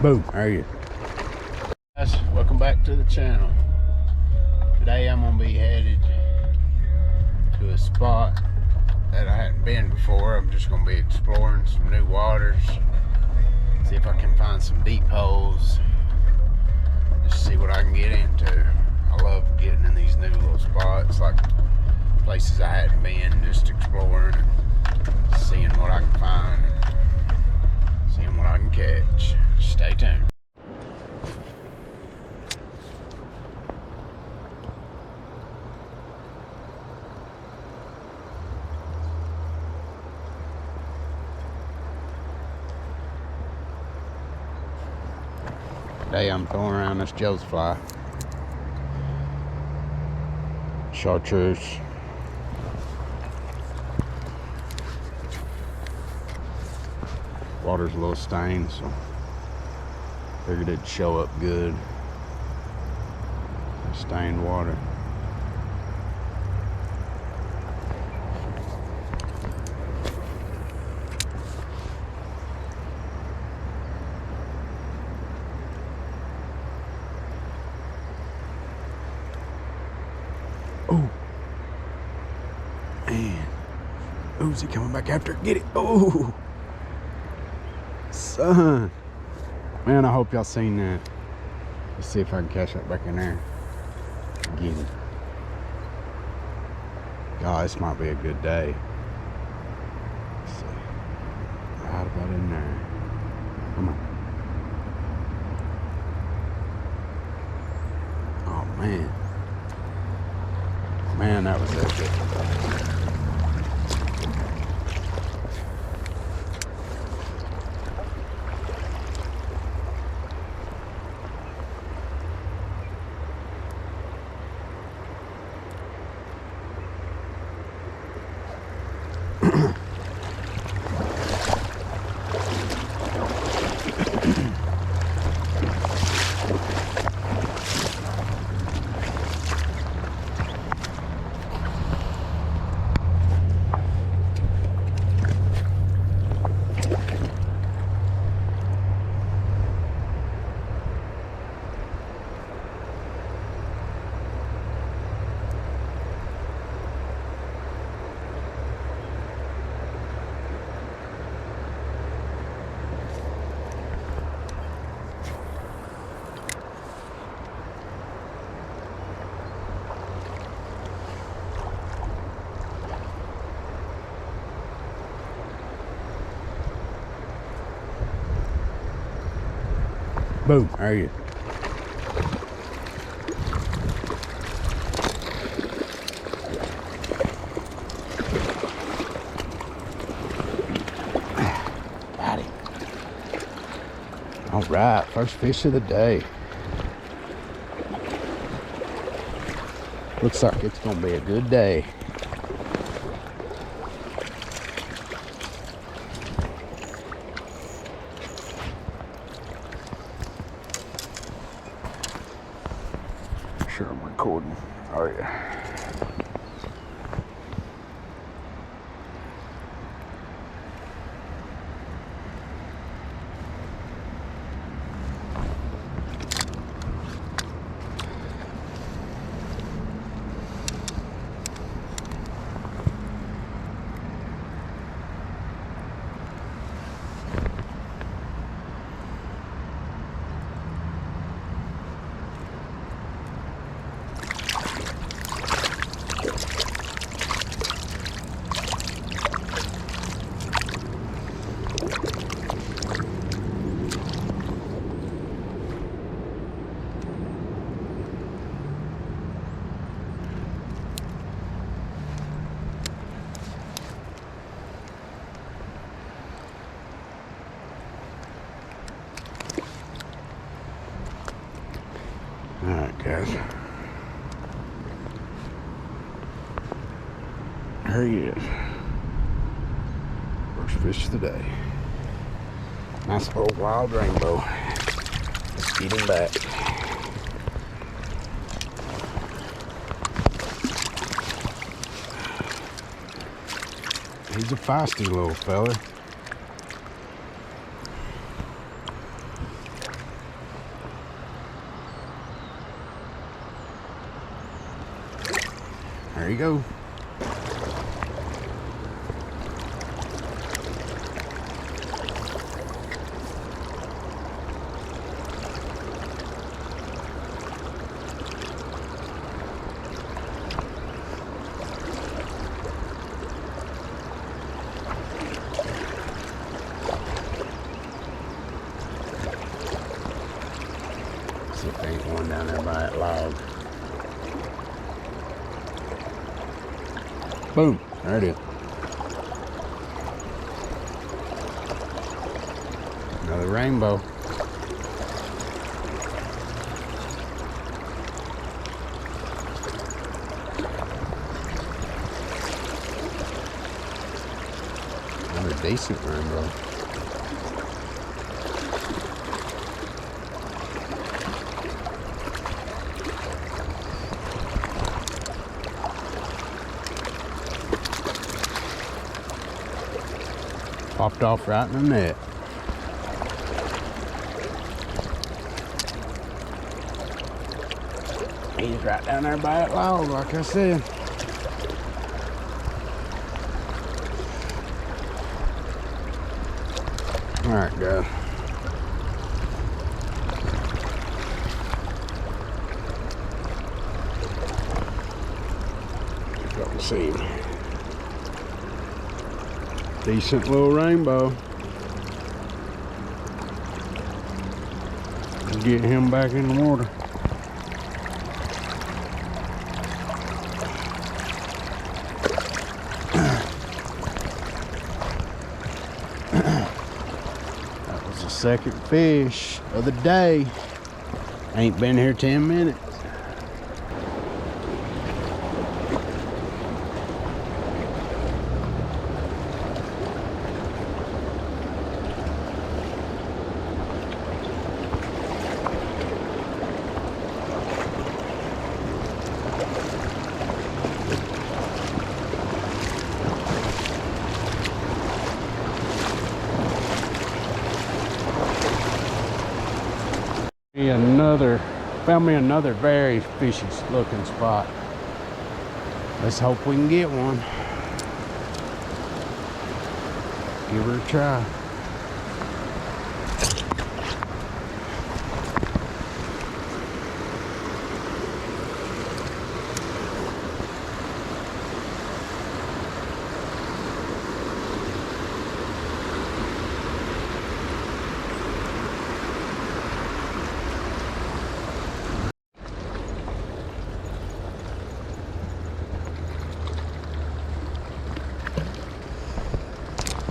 Boom, there you Guys, welcome back to the channel. Today I'm gonna be headed to a spot that I hadn't been before. I'm just gonna be exploring some new waters, see if I can find some deep holes, just see what I can get into. I love getting in these new little spots, like places I hadn't been, just exploring and seeing what I can find and seeing what I can catch. Stay tuned. Today I'm throwing around this Joe's fly. Chartreuse. Water's a little stained, so figured it'd show up good. Stained water. Oh, man. Oh, is he coming back after it? Get it. Oh, son. Man, I hope y'all seen that. Let's see if I can catch that back in there. Get it. God, this might be a good day. Let's see. Right about in there. Come on. Oh, man. Man, that was epic. Boom, there you go. Got him. All right, first fish of the day. Looks like it's gonna be a good day. Sure I'm recording. Oh yeah. Alright guys, here he is. First fish of the day. Nice little wild rainbow. Let's get him back. He's a feisty little fella. There you go. See if there ain't one down there by that log. Boom, there it is. Another rainbow. Another decent rainbow. Popped off right in the net. He's right down there by that log, like I said. All right, guys. Got to see him. Decent little rainbow. Get him back in the water. That was the second fish of the day. Ain't been here 10 minutes. Found me another very fishy looking spot. Let's hope we can get one. Give her a try.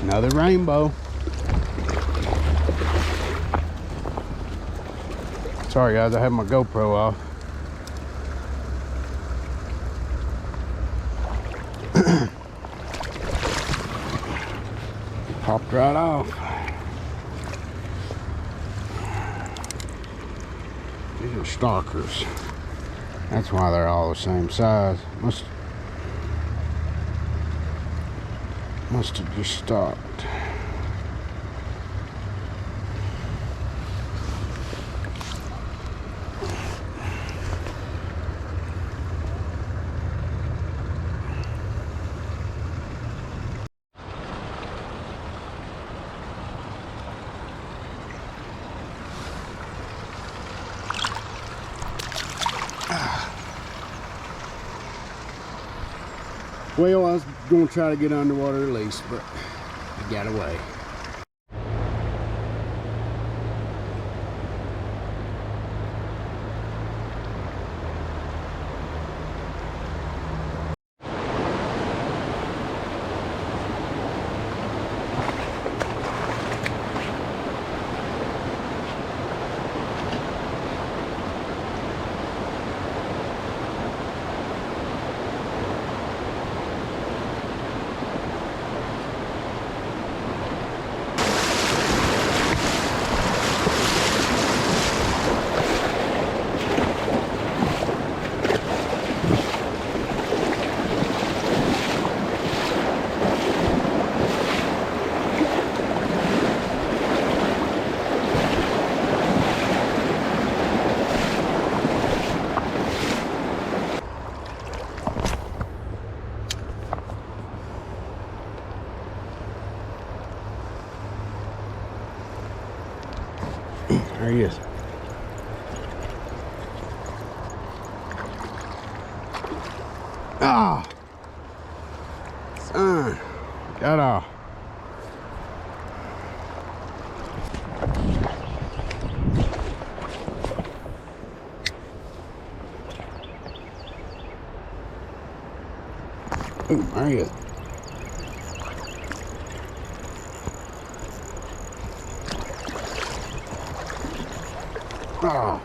Another rainbow. Sorry guys, I have my GoPro off. Popped right off. These are stalkers. That's why they're all the same size. Must have just stopped. Well, I was going to try to get underwater at least, but I got away. There he is. Ah, son, got off. Ooh, there he is. Ah.